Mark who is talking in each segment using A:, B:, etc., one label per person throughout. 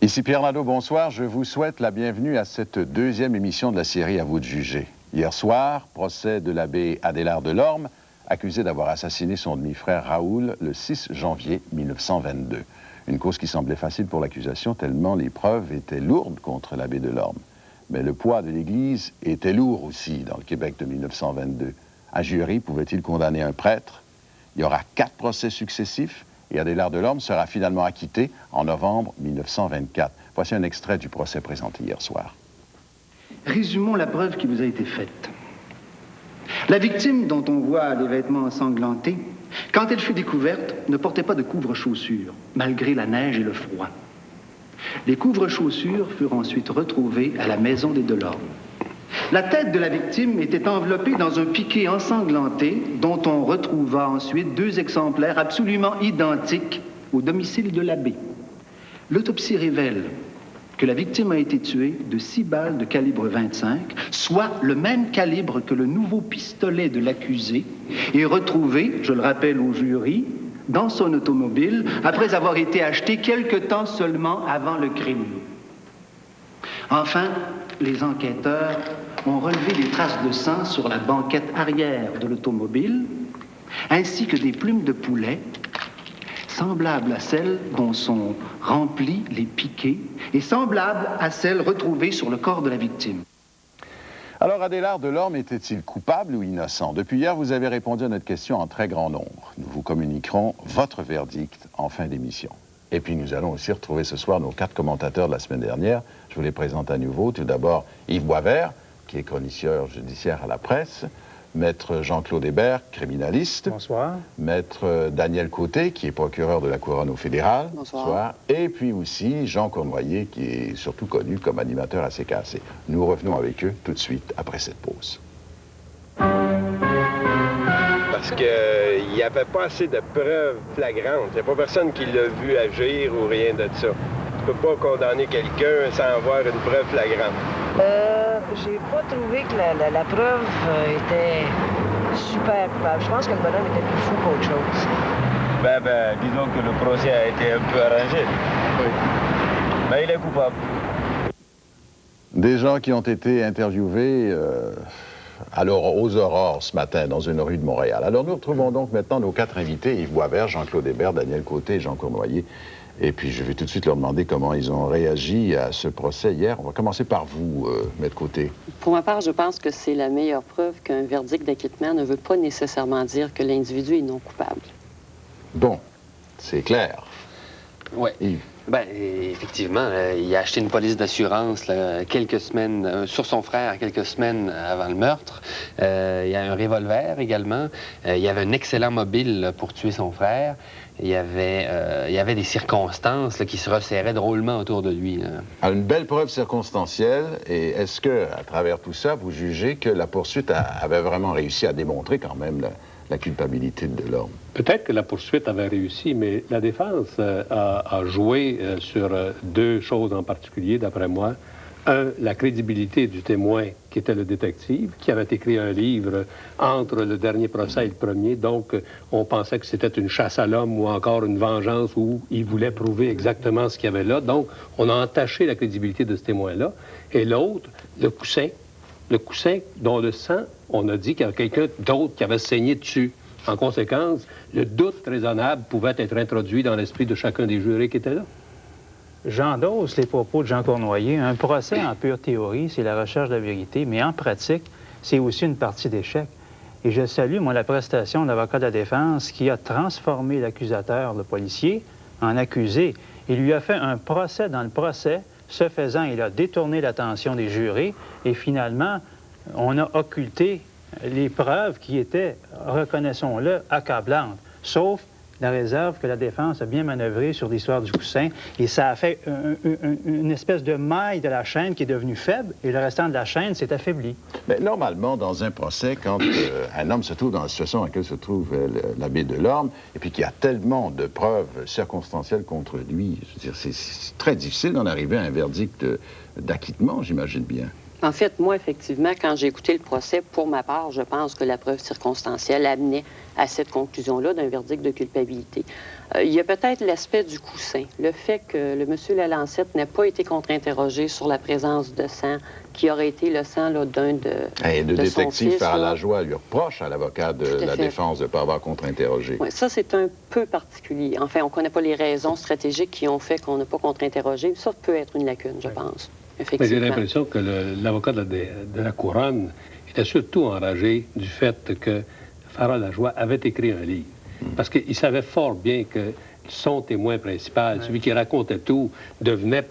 A: Ici Pierre Nadeau, bonsoir. Je vous souhaite la bienvenue à cette deuxième émission de la série À vous de juger. Hier soir, procès de l'abbé Adélard Delorme, accusé d'avoir assassiné son demi-frère Raoul le 6 janvier 1922. Une cause qui semblait facile pour l'accusation tellement les preuves étaient lourdes contre l'abbé Delorme. Mais le poids de l'Église était lourd aussi dans le Québec de 1922. Un jury pouvait-il condamner un prêtre? Il y aura 4 procès successifs et Adélard Delorme sera finalement acquitté en novembre 1924. Voici un extrait du procès présenté hier soir.
B: Résumons la preuve qui vous a été faite. La victime, dont on voit les vêtements ensanglantés, quand elle fut découverte, ne portait pas de couvre-chaussures, malgré la neige et le froid. Les couvre-chaussures furent ensuite retrouvés à la maison des Delorme. La tête de la victime était enveloppée dans un piqué ensanglanté dont on retrouva ensuite 2 exemplaires absolument identiques au domicile de l'abbé. L'autopsie révèle que la victime a été tuée de 6 balles de calibre 25, soit le même calibre que le nouveau pistolet de l'accusé, et retrouvé, je le rappelle au jury, dans son automobile, après avoir été acheté quelque temps seulement avant le crime. Enfin, les enquêteurs ont relevé des traces de sang sur la banquette arrière de l'automobile, ainsi que des plumes de poulet, semblables à celles dont sont remplis les piquets et semblables à celles retrouvées sur le corps de la victime.
A: Alors, Adélard Delorme était-il coupable ou innocent? Depuis hier, vous avez répondu à notre question en très grand nombre. Nous vous communiquerons votre verdict en fin d'émission. Et puis, nous allons aussi retrouver ce soir nos 4 commentateurs de la semaine dernière. Je vous les présente à nouveau. Tout d'abord, Yves Boisvert, qui est chroniqueur judiciaire à la presse. Maître Jean-Claude Hébert, criminaliste.
C: Bonsoir.
A: Maître Daniel Côté, qui est procureur de la Couronne au fédéral.
D: Bonsoir.
A: Bonsoir. Et puis aussi Jean Cournoyer, qui est surtout connu comme animateur à CKC. Nous revenons avec eux tout de suite après cette pause.
E: Parce qu'il n'y avait pas assez de preuves flagrantes. Il n'y a pas personne qui l'a vu agir ou rien de ça. Tu peux pas condamner quelqu'un sans avoir une preuve flagrante.
D: J'ai pas trouvé que la preuve était super coupable. Je pense que le bonhomme était plus fou qu'autre chose.
F: Disons que le procès a été un peu arrangé.
E: Oui.
F: Mais il est coupable.
A: Des gens qui ont été interviewés aux aurores ce matin dans une rue de Montréal. Alors nous retrouvons donc maintenant nos 4 invités, Yves Boisvert, Jean-Claude Hébert, Daniel Côté et Jean Cournoyer. Et puis je vais tout de suite leur demander comment ils ont réagi à ce procès hier. On va commencer par vous, Maître Côté.
G: Pour ma part, je pense que c'est la meilleure preuve qu'un verdict d'acquittement ne veut pas nécessairement dire que l'individu est non coupable.
A: Bon, c'est clair.
H: Oui. Effectivement, il a acheté une police d'assurance quelques semaines, sur son frère quelques semaines avant le meurtre. Il y a un revolver également. Il y avait un excellent mobile pour tuer son frère. Il y avait des circonstances qui se resserraient drôlement autour de lui.
A: Une belle preuve circonstancielle. Et est-ce que, à travers tout ça, vous jugez que la poursuite avait vraiment réussi à démontrer quand même la culpabilité de Delorme?
C: Peut-être que la poursuite avait réussi, mais la défense a joué sur 2 choses en particulier, d'après moi. Un, la crédibilité du témoin, qui était le détective, qui avait écrit un livre entre le dernier procès et le premier. Donc, on pensait que c'était une chasse à l'homme ou encore une vengeance où il voulait prouver exactement ce qu'il y avait là. Donc, on a entaché la crédibilité de ce témoin-là. Et l'autre, le coussin dont le sang, on a dit qu'il y avait quelqu'un d'autre qui avait saigné dessus. En conséquence, le doute raisonnable pouvait être introduit dans l'esprit de chacun des jurés qui étaient là.
I: J'endosse les propos de Jean Cournoyer. Un procès, en pure théorie, c'est la recherche de la vérité, mais en pratique, c'est aussi une partie d'échec. Et je salue, moi, la prestation de l'avocat de la défense qui a transformé l'accusateur, le policier, en accusé. Il lui a fait un procès dans le procès. Ce faisant, il a détourné l'attention des jurés et finalement, on a occulté les preuves qui étaient, reconnaissons-le, accablantes, sauf la réserve que la défense a bien manœuvrée sur l'histoire du coussin. Et ça a fait une espèce de maille de la chaîne qui est devenue faible et le restant de la chaîne s'est affaibli.
A: Mais normalement, dans un procès, quand un homme se trouve dans la situation dans laquelle se trouve l'abbé Delorme, et puis qu'il y a tellement de preuves circonstancielles contre lui, je veux dire, c'est très difficile d'en arriver à un verdict d'acquittement, j'imagine bien.
G: En fait, moi, effectivement, quand j'ai écouté le procès, pour ma part, je pense que la preuve circonstancielle amenait à cette conclusion-là d'un verdict de culpabilité. Il y a peut-être l'aspect du coussin. Le fait que le monsieur Lalancette n'ait pas été contre-interrogé sur la présence de sang qui aurait été le sang d'un de
A: le
G: de son
A: détective
G: fils,
A: Farah-Lajoie lui reproche à l'avocat de
G: Tout à
A: la
G: fait.
A: défense de ne pas avoir contre-interrogé.
G: Oui, ça, c'est un peu particulier. Enfin, on ne connaît pas les raisons stratégiques qui ont fait qu'on n'a pas contre-interrogé. Ça peut être une lacune, je pense.
C: Mais
G: Effectivement.
C: j'ai l'impression que l'avocat de la Couronne était surtout enragé du fait que Farah-Lajoie avait écrit un livre. Parce qu'il savait fort bien que son témoin principal, celui qui racontait tout, devenait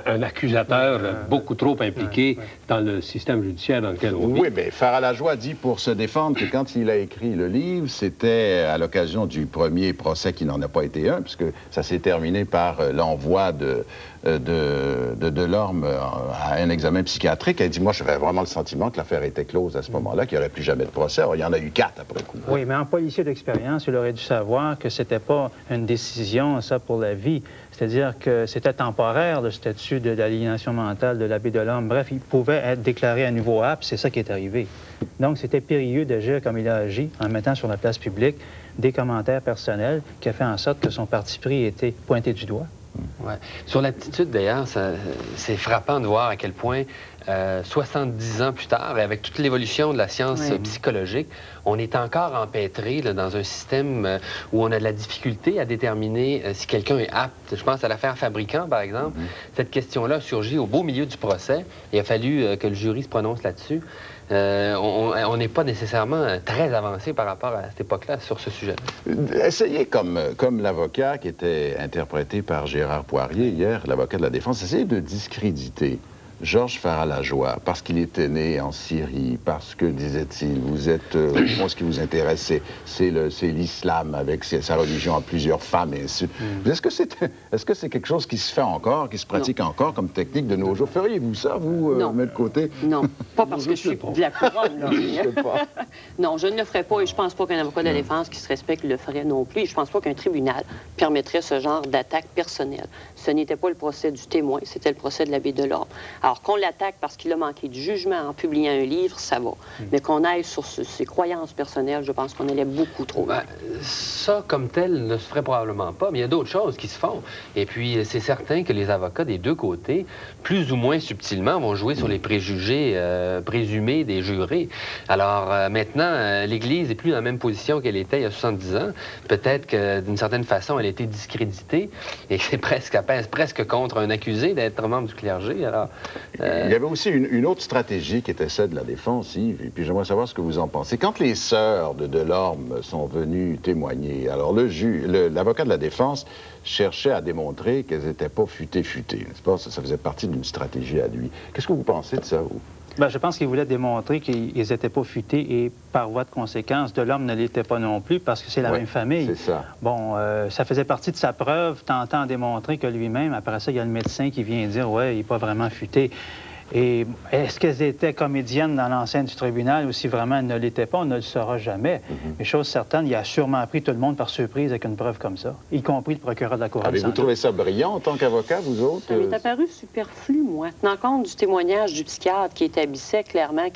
C: un accusateur beaucoup trop impliqué dans le système judiciaire dans lequel on vit.
A: Oui, mais Farah-Lajoie dit pour se défendre que quand il a écrit le livre, c'était à l'occasion du premier procès qui n'en a pas été un, puisque ça s'est terminé par l'envoi de Delorme à un examen psychiatrique. Elle dit, moi, j'avais vraiment le sentiment que l'affaire était close à ce moment-là, qu'il n'y aurait plus jamais de procès. Alors, il y en a eu 4 après coup.
I: Oui, mais en policier d'expérience, il aurait dû savoir que c'était pas une décision, ça, pour la vie. C'est-à-dire que c'était temporaire, le statut de l'aliénation mentale de l'abbé Delorme. Bref, il pouvait être déclaré à nouveau apte, c'est ça qui est arrivé. Donc, c'était périlleux d'agir comme il a agi, en mettant sur la place publique des commentaires personnels qui a fait en sorte que son parti pris était pointé du doigt.
H: Ouais. Sur l'attitude, d'ailleurs, c'est frappant de voir à quel point, 70 ans plus tard, et avec toute l'évolution de la science psychologique, on est encore empêtré là, dans un système où on a de la difficulté à déterminer si quelqu'un est apte. Je pense à l'affaire Fabricant, par exemple. Cette question-là a surgi au beau milieu du procès. Il a fallu que le jury se prononce là-dessus. On n'est pas nécessairement très avancé par rapport à cette époque-là sur ce sujet-là.
A: Essayez, comme l'avocat qui était interprété par Gérard Poirier hier, l'avocat de la défense, essayez de discréditer Georges Farah-Lajoie, parce qu'il était né en Syrie, parce que, disait-il, vous êtes... moi, ce qui vous intéresse, c'est l'islam, avec sa religion à plusieurs femmes, et ainsi de suite. Est-ce que c'est quelque chose qui se fait encore, qui se pratique encore comme technique de nos jours? Feriez-vous ça, vous, mettre de côté?
G: Non, pas parce que je suis de la Couronne. Là.
A: Je sais pas.
G: Non, je ne le ferai pas, et je pense pas qu'un avocat de la défense qui se respecte le ferait non plus. Et je pense pas qu'un tribunal permettrait ce genre d'attaque personnelle. Ce n'était pas le procès du témoin, c'était le procès de l'abbé Delorme. Alors, qu'on l'attaque parce qu'il a manqué de jugement en publiant un livre, ça va. Mais qu'on aille sur ses croyances personnelles, je pense qu'on allait beaucoup trop loin.
H: Ça, comme tel, ne se ferait probablement pas, mais il y a d'autres choses qui se font. Et puis, c'est certain que les avocats des deux côtés, plus ou moins subtilement, vont jouer sur les préjugés présumés des jurés. Alors, maintenant, l'Église n'est plus dans la même position qu'elle était il y a 70 ans. Peut-être que, d'une certaine façon, elle a été discréditée et que c'est presque contre un accusé d'être membre du clergé. Alors,
A: il y avait aussi une autre stratégie qui était celle de la défense, Yves, et puis j'aimerais savoir ce que vous en pensez. Quand les sœurs de Delorme sont venues témoigner, alors l'avocat de la défense cherchait à démontrer qu'elles n'étaient pas futées, n'est-ce pas? Ça faisait partie d'une stratégie à lui. Qu'est-ce que vous pensez de ça, vous?
I: Bien, je pense qu'il voulait démontrer qu'ils n'étaient pas futés et, par voie de conséquence, Delorme ne l'était pas non plus parce que c'est la même famille.
A: C'est ça.
I: Bon, ça faisait partie de sa preuve, tentant de démontrer que lui-même, après ça, il y a le médecin qui vient dire « ouais, il n'est pas vraiment futé ». Et est-ce qu'elles étaient comédiennes dans l'enceinte du tribunal ou si vraiment elles ne l'étaient pas, on ne le saura jamais. Mais chose certaine, il a sûrement pris tout le monde par surprise avec une preuve comme ça, y compris le procureur de la Couronne.
A: Avez-vous trouvé ça brillant en tant qu'avocat, vous autres?
G: Ça m'est apparu superflu, moi. Tenant compte du témoignage du psychiatre qui établissait clairement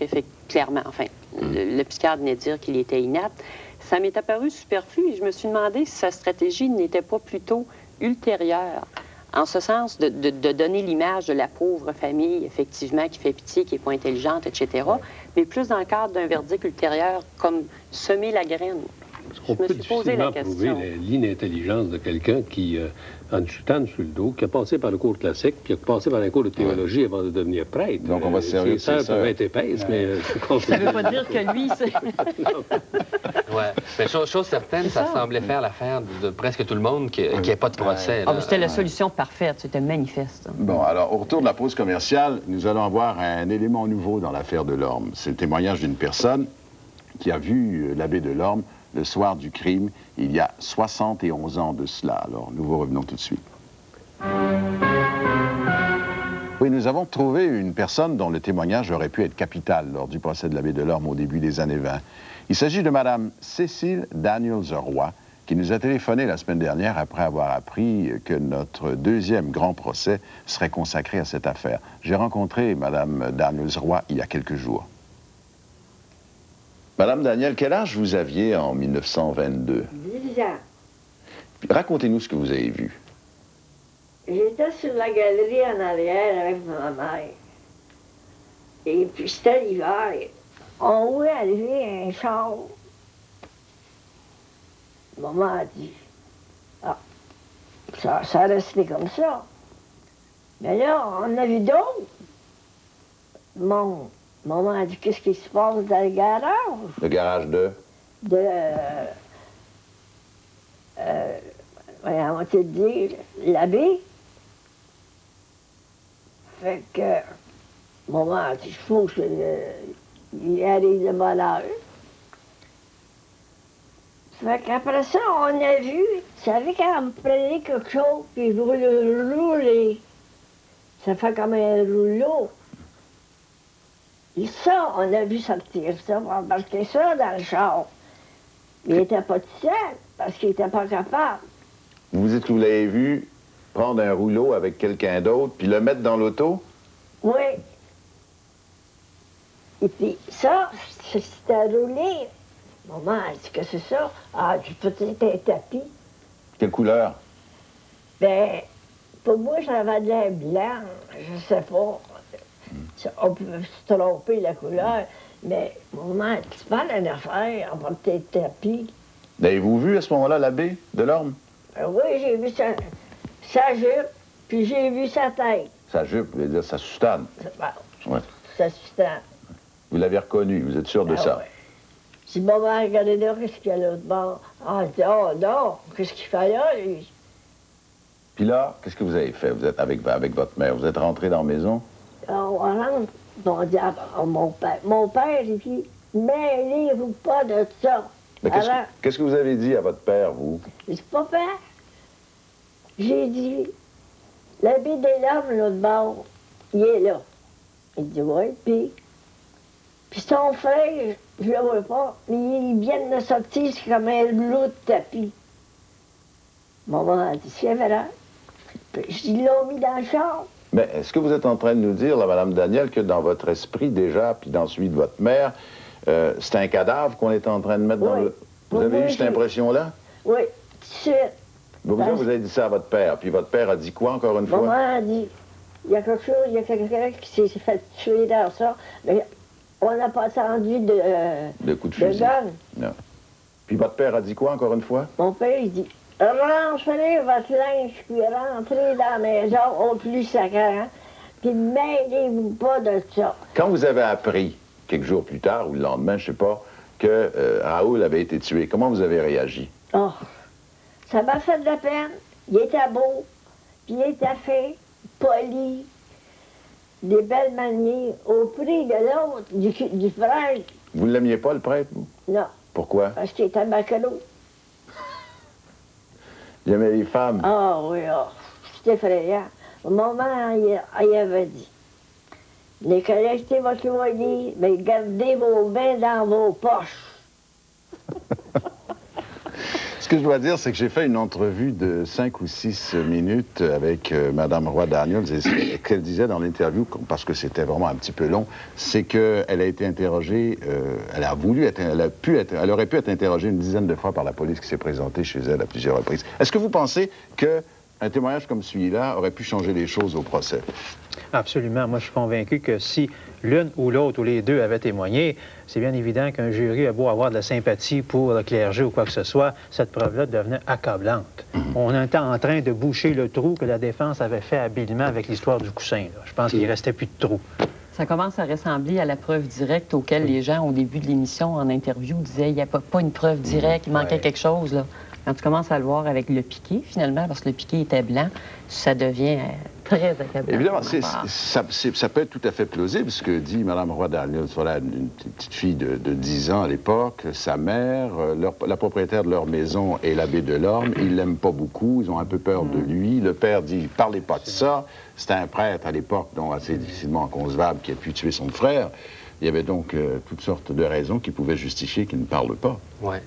G: le psychiatre venait dire qu'il était inapte, ça m'est apparu superflu et je me suis demandé si sa stratégie n'était pas plutôt ultérieure. En ce sens, de donner l'image de la pauvre famille, effectivement, qui fait pitié, qui n'est pas intelligente, etc., mais plus dans le cadre d'un verdict ultérieur, comme semer la graine.
C: On peut difficilement prouver l'inintelligence de quelqu'un qui, en chutant sur le dos, qui a passé par le cours classique, puis qui a passé par un cours de théologie avant de devenir prêtre.
A: Donc, on va se servir de
C: ses sœurs peuvent être épaisses, mais...
G: Ça ne veut pas dire que lui, c'est...
H: Oui, mais chose certaine, ça semblait faire l'affaire de presque tout le monde qui n'ait pas de procès.
G: C'était la solution parfaite, c'était manifeste.
A: Bon, alors, au retour de la pause commerciale, nous allons avoir un élément nouveau dans l'affaire Delorme. C'est le témoignage d'une personne qui a vu l'abbé Delorme le soir du crime, il y a 71 ans de cela. Alors, nous vous revenons tout de suite. Oui, nous avons trouvé une personne dont le témoignage aurait pu être capital lors du procès de l'abbé Delorme au début des années 20. Il s'agit de Mme Cécile Daniels-Roy, qui nous a téléphoné la semaine dernière après avoir appris que notre deuxième grand procès serait consacré à cette affaire. J'ai rencontré Mme Daniels-Roy il y a quelques jours. Madame Daniel, quel âge vous aviez en 1922?
J: 10 ans.
A: Racontez-nous ce que vous avez vu.
J: J'étais sur la galerie en arrière avec ma mère. Et puis c'était l'hiver. On voulait arriver un char. Maman a dit, ah, ça restait comme ça. Mais là, on a vu d'autres. Maman a dit, qu'est-ce qui se passe dans le garage?
A: Le garage de?
J: On va te dire, l'abbé. Fait que, maman a dit, il faut qu'il arrive de bonne heure. Fait qu'après ça, on a vu, vous savez, quand vous prenez quelque chose, puis vous le roulez, ça fait comme un rouleau. Et ça, on a vu sortir ça, pour embarquer ça dans le char. Il n'était pas tout seul, parce qu'il n'était pas capable.
A: Vous dites que vous l'avez vu prendre un rouleau avec quelqu'un d'autre, puis le mettre dans l'auto?
J: Oui. Et puis ça, c'était roulé. Maman a dit que c'est ça. Ah, peut-être un tapis.
A: Quelle couleur?
J: Ben, pour moi, ça avait de l'air blanc. Je sais pas. On peut se tromper la couleur. Mais maman, tu parles d'une affaire, on va peut-être tapis.
A: L'avez-vous vu à ce moment-là, l'abbé de l'Orme?
J: Oui, j'ai vu sa jupe, puis j'ai vu sa tête.
A: Sa jupe, vous voulez dire sa soutane?
J: Bon,
A: Ouais.
J: sa soutane.
A: Vous l'avez reconnu, vous êtes sûr de ça?
J: Ouais. Si maman regardait là, qu'est-ce qu'il y a l'autre bord? Ah, elle dit, oh non, qu'est-ce qu'il fait là, lui?
A: Puis là, qu'est-ce que vous avez fait? Vous êtes avec votre mère, vous êtes rentré dans la maison?
J: On rentre, on dit à mon père. Mon père, il dit, mêlez-vous pas de ça.
A: Mais qu'est-ce que vous avez dit à votre père, vous?
J: Je dis, papa, j'ai dit, l'abbé des Larmes, l'autre bord, il est là. Il dit, oui, puis son frère, je le vois pas, mais ils viennent de sortir, c'est comme un lot de tapis. Maman a dit, c'est vrai. Puis je dis, ils l'ont mis dans le char.
A: Mais est-ce que vous êtes en train de nous dire, là, Mme Daniel, que dans votre esprit déjà, puis dans celui de votre mère, c'est un cadavre qu'on est en train de mettre dans le... Vous avez eu cette impression-là?
J: Oui, tout de suite.
A: Vous avez dit ça à votre père, puis votre père a dit quoi, encore une fois?
J: Maman a dit, il y a quelque chose, il y a quelqu'un qui s'est fait tuer dans ça, mais on n'a pas entendu
A: de coup de fusil.
J: gun.
A: Non. Puis votre père a dit quoi, encore une fois?
J: Mon père, il dit, rentrez votre linge, puis rentrez dans la maison au plus sacré, puis mêlez-vous pas de ça.
A: Quand vous avez appris, quelques jours plus tard, ou le lendemain, je sais pas, que Raoul avait été tué, comment vous avez réagi?
J: Oh, ça m'a fait de la peine. Il était beau, puis il était fait, poli, des belles manières, au prix de l'autre, du frère.
A: Vous ne l'aimiez pas, le prêtre, vous?
J: Non.
A: Pourquoi?
J: Parce qu'il était macalo.
A: Il aimait les femmes.
J: Ah oui, c'était effrayant. Au moment, il avait dit, les collectez votre loyer, mais gardez vos bains dans vos poches.
A: Ce que je dois dire, c'est que j'ai fait une entrevue de 5 ou 6 minutes avec Mme Roy-Daniels, et ce qu'elle disait dans l'interview, parce que c'était vraiment un petit peu long, c'est qu'elle a été interrogée, elle aurait pu être interrogée une dizaine de fois par la police qui s'est présentée chez elle à plusieurs reprises. Est-ce que vous pensez qu'un témoignage comme celui-là aurait pu changer les choses au procès?
I: Absolument. Moi, je suis convaincu que si l'une ou l'autre ou les deux avaient témoigné, c'est bien évident qu'un jury a beau avoir de la sympathie pour le clergé ou quoi que ce soit, cette preuve-là devenait accablante. On était en train de boucher le trou que la défense avait fait habilement avec l'histoire du coussin. Là. Je pense qu'il ne restait plus de trou.
G: Ça commence à ressembler à la preuve directe auquel les gens, au début de l'émission, en interview, disaient qu'il n'y a pas une preuve directe, il manquait quelque chose. Là. Quand tu commences à le voir avec le piqué, finalement, parce que le piqué était blanc, ça devient très accablant.
A: Évidemment, ça peut être tout à fait plausible, ce que dit Mme Roy-Daniels. Voilà, une petite fille de 10 ans à l'époque, sa mère, la propriétaire de leur maison est l'abbé de l'Orme, ils l'aiment pas beaucoup, ils ont un peu peur de lui. Le père dit, parlez pas de ça. C'était un prêtre à l'époque, donc assez difficilement inconcevable, qui a pu tuer son frère. Il y avait donc toutes sortes de raisons qui pouvaient justifier qu'il ne parle pas.
H: Ouais.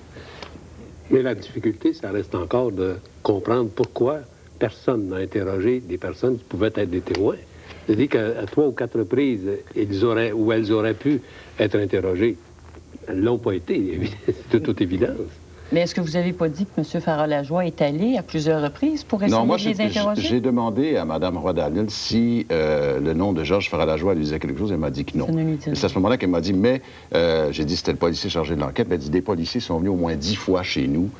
C: Mais la difficulté, ça reste encore de comprendre pourquoi personne n'a interrogé des personnes qui pouvaient être des témoins. C'est-à-dire qu'à 3 ou 4 reprises, elles auraient pu être interrogées. Elles ne l'ont pas été, c'est de toute évidence.
G: Mais est-ce que vous n'avez pas dit que M. Farah-Lajoie est allé à plusieurs reprises pour essayer de les interroger?
A: J'ai demandé à Mme Roy-Daniel si le nom de Georges Farah-Lajoie lui disait quelque chose. Elle m'a dit que non. C'est à ce moment-là qu'elle m'a dit, mais j'ai dit c'était le policier chargé de l'enquête. Elle m'a dit, des policiers sont venus au moins 10 fois chez nous.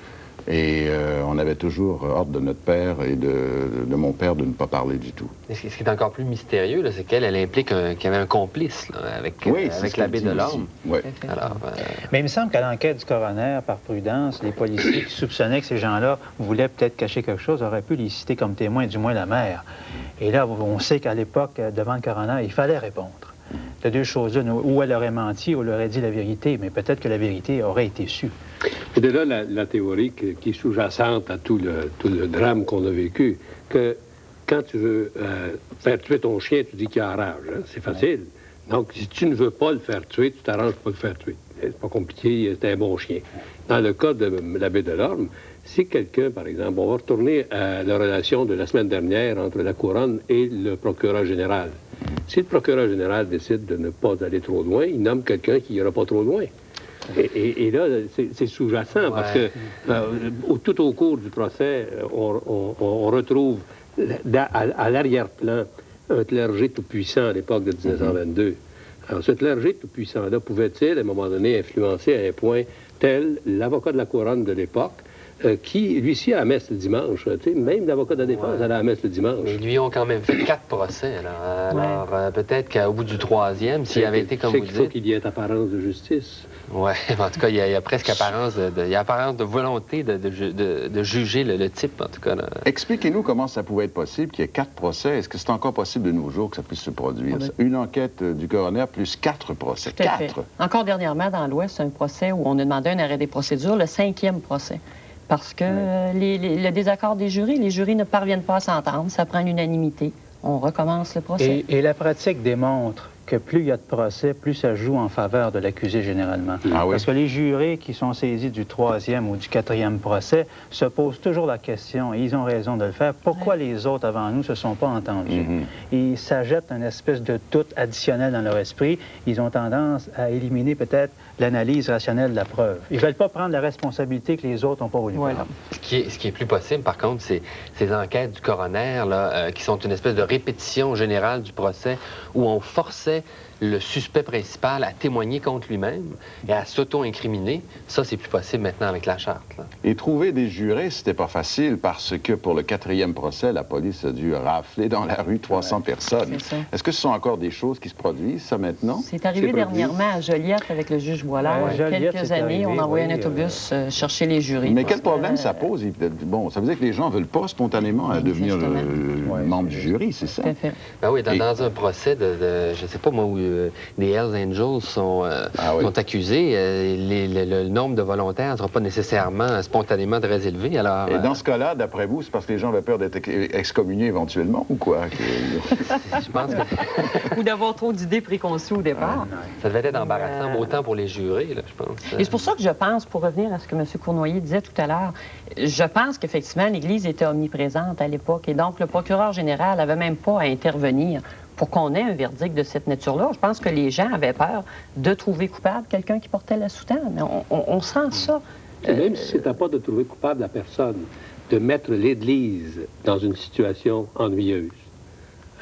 A: Et on avait toujours ordre de notre père et de mon père de ne pas parler du tout.
H: Et ce qui est encore plus mystérieux, c'est qu'elle implique qu'il y avait un complice là, avec l'abbé Delorme.
A: Oui.
H: Alors,
I: Mais il me semble qu'à l'enquête du coroner, par prudence, les policiers qui soupçonnaient que ces gens-là voulaient peut-être cacher quelque chose auraient pu les citer comme témoins, du moins la mère. Et là, on sait qu'à l'époque, devant le coroner, il fallait répondre. De deux choses l'une, ou elle aurait menti ou elle aurait dit la vérité, mais peut-être que la vérité aurait été sue.
C: Et de là, la théorie qui est sous-jacente à tout le drame qu'on a vécu, que quand tu veux faire tuer ton chien, tu dis qu'il a rage. Hein? C'est facile. Donc, si tu ne veux pas le faire tuer, tu t'arranges pour le faire tuer. C'est pas compliqué, c'est un bon chien. Dans le cas de l'abbé Delorme, si quelqu'un, par exemple, on va retourner à la relation de la semaine dernière entre la Couronne et le procureur général. Si le procureur général décide de ne pas aller trop loin, il nomme quelqu'un qui n'ira pas trop loin. Et là, c'est sous-jacent, parce que tout au cours du procès, on retrouve à l'arrière-plan un clergé tout-puissant à l'époque de 1922. Alors, ce clergé tout-puissant-là pouvait-il, à un moment donné, influencer à un point tel l'avocat de la Couronne de l'époque, qui, lui-ci, a la messe le dimanche. Tu sais, même l'avocat de la défense allait à la messe le dimanche.
H: Ils lui ont quand même fait 4 procès. Alors peut-être qu'au bout du 3e, s'il avait été comme vous dites...
C: Il faut qu'il y ait apparence de justice.
H: Oui, en tout cas, il y a presque apparence de volonté de juger le type, en tout cas.
A: Expliquez-nous comment ça pouvait être possible qu'il y ait 4 procès. Est-ce que c'est encore possible de nos jours que ça puisse se produire? Oui. Une enquête du coroner plus 4 procès.
G: Tout à fait. Encore dernièrement, dans l'Ouest, un procès où on a demandé un arrêt des procédures, le 5e procès. Parce que le désaccord des jurys, les jurys ne parviennent pas à s'entendre, ça prend l'unanimité. On recommence le procès.
I: Et la pratique démontre que plus il y a de procès, plus ça joue en faveur de l'accusé généralement.
A: Ah oui?
I: Parce que les jurés qui sont saisis du 3e ou du 4e procès se posent toujours la question, et ils ont raison de le faire, pourquoi les autres avant nous ne se sont pas entendus? Ils s'ajoutent une espèce de doute additionnel dans leur esprit. Ils ont tendance à éliminer peut-être l'analyse rationnelle de la preuve. Ils ne veulent pas prendre la responsabilité que les autres n'ont pas voulu prendre.
H: Ce qui est plus possible, par contre, c'est ces enquêtes du coroner là, qui sont une espèce de répétition générale du procès où on forçait le suspect principal à témoigner contre lui-même et à s'auto-incriminer. Ça, c'est plus possible maintenant avec la charte. Là.
A: Et trouver des jurés, c'était pas facile parce que pour le 4e procès, la police a dû rafler dans la rue 300 personnes. Est-ce que ce sont encore des choses qui se produisent, ça, maintenant?
G: C'est arrivé dernièrement à Joliette avec le juge Boilard. Il y a quelques années, on envoyait un autobus chercher les jurés.
A: Mais quel problème ça pose? Bon, ça veut dire que les gens ne veulent pas spontanément devenir membre du jury, c'est ça?
H: Ben oui, dans un procès je sais pas moi, où des Hells Angels sont accusés, le nombre de volontaires ne sera pas nécessairement spontanément très élevé. Alors,
A: et dans ce cas-là, d'après vous, c'est parce que les gens avaient peur d'être excommuniés éventuellement, ou quoi?
H: Je pense que...
G: Ou d'avoir trop d'idées préconçues au départ.
H: Ça devait être embarrassant, autant pour les jurés, là, je pense.
G: Et c'est pour ça que je pense, pour revenir à ce que M. Cournoyer disait tout à l'heure, je pense qu'effectivement, l'Église était omniprésente à l'époque, et donc le procureur général n'avait même pas à intervenir pour qu'on ait un verdict de cette nature-là. Je pense que les gens avaient peur de trouver coupable quelqu'un qui portait la soutane. On sent ça.
C: Même si c'était pas de trouver coupable la personne, de mettre l'Église dans une situation ennuyeuse.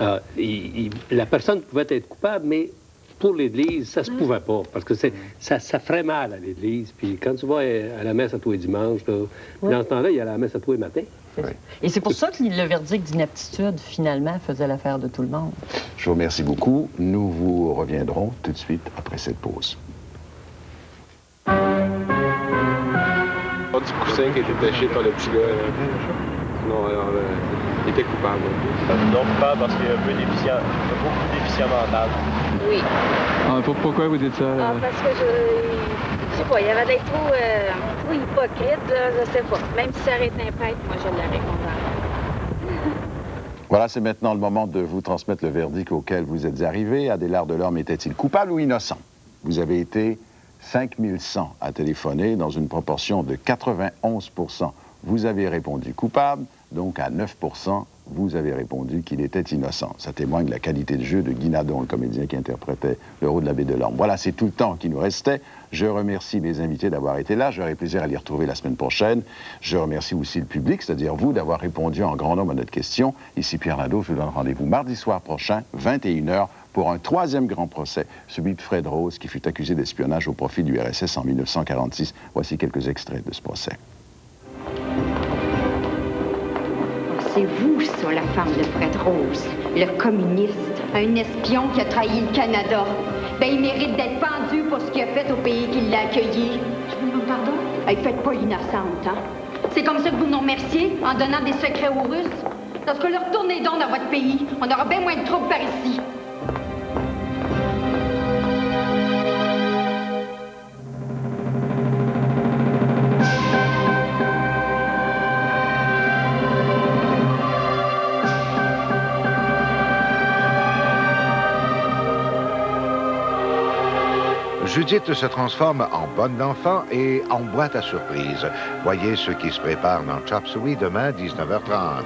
C: La personne pouvait être coupable, mais pour l'Église, ça se pouvait pas, parce que ça ferait mal à l'Église. Puis quand tu vas à la messe à tous les dimanches, dans ce temps-là, il y a la messe à tous les matins.
G: Et c'est pour ça que le verdict d'inaptitude, finalement, faisait l'affaire de tout le monde.
A: Je vous remercie beaucoup. Nous vous reviendrons tout de suite après cette pause.
E: Du coussin qui était taché par le petit gars. Non, alors, il était coupable.
F: Non, coupable parce qu'il est un peu déficient, beaucoup déficient mental.
K: Oui.
L: Pourquoi vous dites ça?
K: Parce que je sais pas, il y avait d'être trop hypocrite, là, je sais pas. Même si ça aurait été un prêtre, moi, je l'aurais condamné.
A: Voilà, c'est maintenant le moment de vous transmettre le verdict auquel vous êtes arrivé. Adélard Delorme était-il coupable ou innocent? Vous avez été 5100 à téléphoner dans une proportion de 91 %. Vous avez répondu coupable, donc à 9 % vous avez répondu qu'il était innocent. Ça témoigne de la qualité de jeu de Guy Nadon, le comédien qui interprétait le rôle de l'abbé Delorme. Voilà, c'est tout le temps qui nous restait. Je remercie mes invités d'avoir été là. J'aurai plaisir à les retrouver la semaine prochaine. Je remercie aussi le public, c'est-à-dire vous, d'avoir répondu en grand nombre à notre question. Ici Pierre Nadeau, je vous donne rendez-vous mardi soir prochain, 21 h, pour un troisième grand procès, celui de Fred Rose, qui fut accusé d'espionnage au profit du RSS en 1946. Voici quelques extraits de ce procès.
M: C'est vous, ça, la femme de Fred Rose, le communiste, un espion qui a trahi le Canada. Ben, il mérite d'être pendu pour ce qu'il a fait au pays qui l'a accueilli. Je vous demande pardon? Hey, faites pas l'innocente, hein? C'est comme ça que vous nous remerciez, en donnant des secrets aux Russes? Parce que leur retournez donc dans votre pays. On aura bien moins de troubles par ici.
N: Judith se transforme en bonne d'enfant et en boîte à surprise. Voyez ce qui se prépare dans Chop Suey demain, 19 h 30.